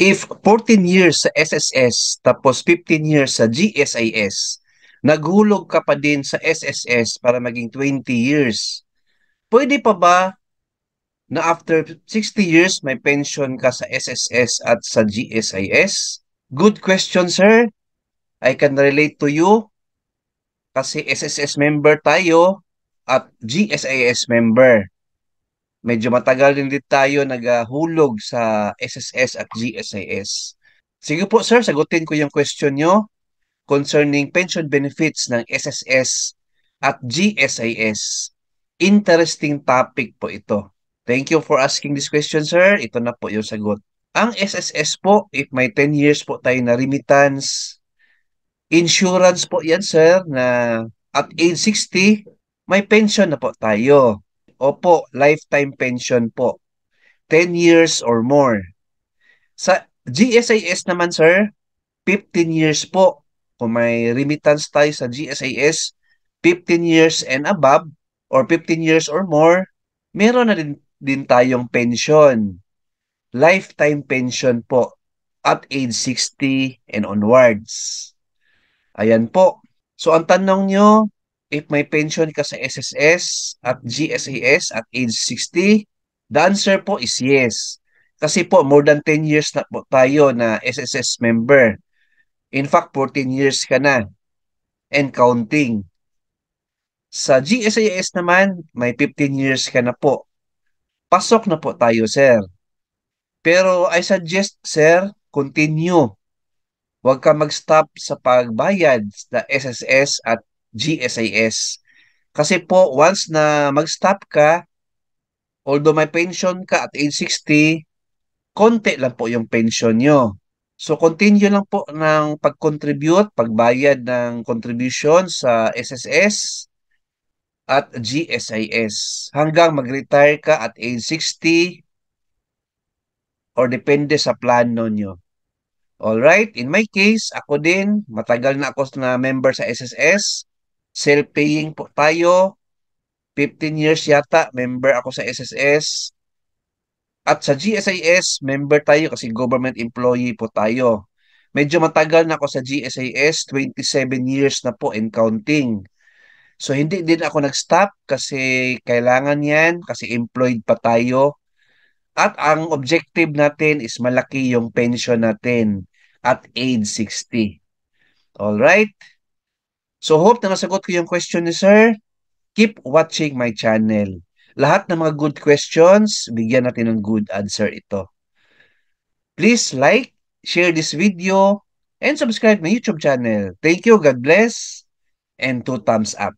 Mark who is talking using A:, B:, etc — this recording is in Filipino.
A: If 14 years sa SSS tapos 15 years sa GSIS, naghulog ka pa din sa SSS para maging 20 years, pwede pa ba na after 60 years may pension ka sa SSS at sa GSIS? Good question, sir. I can relate to you kasi SSS member tayo at GSIS member. Medyo matagal din tayo naghulog sa SSS at GSIS. Sige po, sir, sagutin ko yung question nyo concerning pension benefits ng SSS at GSIS. Interesting topic po ito. Thank you for asking this question, sir. Ito na po yung sagot. Ang SSS po, if may 10 years po tayo na remittance, insurance po yan, sir, na at age 60, may pension na po tayo. Opo, lifetime pension po. 10 years or more. Sa GSIS naman, sir, 15 years po. Kung may remittance tayo sa GSIS, 15 years and above or 15 years or more, meron na din tayong pension. Lifetime pension po at age 60 and onwards. Ayan po. So ang tanong nyo, if may pension ka sa SSS at GSIS at age 60, the answer po is yes. Kasi po more than 10 years na po tayo na SSS member. In fact, 14 years ka na and counting. Sa GSIS naman, may 15 years ka na po. Pasok na po tayo, sir. Pero I suggest, sir, continue. Huwag ka mag-stop sa pagbayad sa SSS at GSIS. Kasi po, once na mag-stop ka, although may pension ka at age 60, konti lang po yung pension nyo. So, continue lang po ng pag-contribute, pagbayad ng contribution sa SSS at GSIS hanggang mag-retire ka at age 60 or depende sa plano nyo. Alright, in my case, ako din, matagal na ako na member sa SSS. Self-paying po tayo. 15 years yata, member ako sa SSS. At sa GSIS, member tayo kasi government employee po tayo. Medyo matagal na ako sa GSIS, 27 years na po in counting. So, hindi din ako nag-stop kasi kailangan yan, kasi employed pa tayo. At ang objective natin is malaki yung pension natin at age 60. Alright? So, hope na nasagot ko yung question ni sir. Keep watching my channel. Lahat ng mga good questions, bigyan natin ng good answer ito. Please like, share this video, and subscribe my YouTube channel. Thank you, God bless, and 2 thumbs up.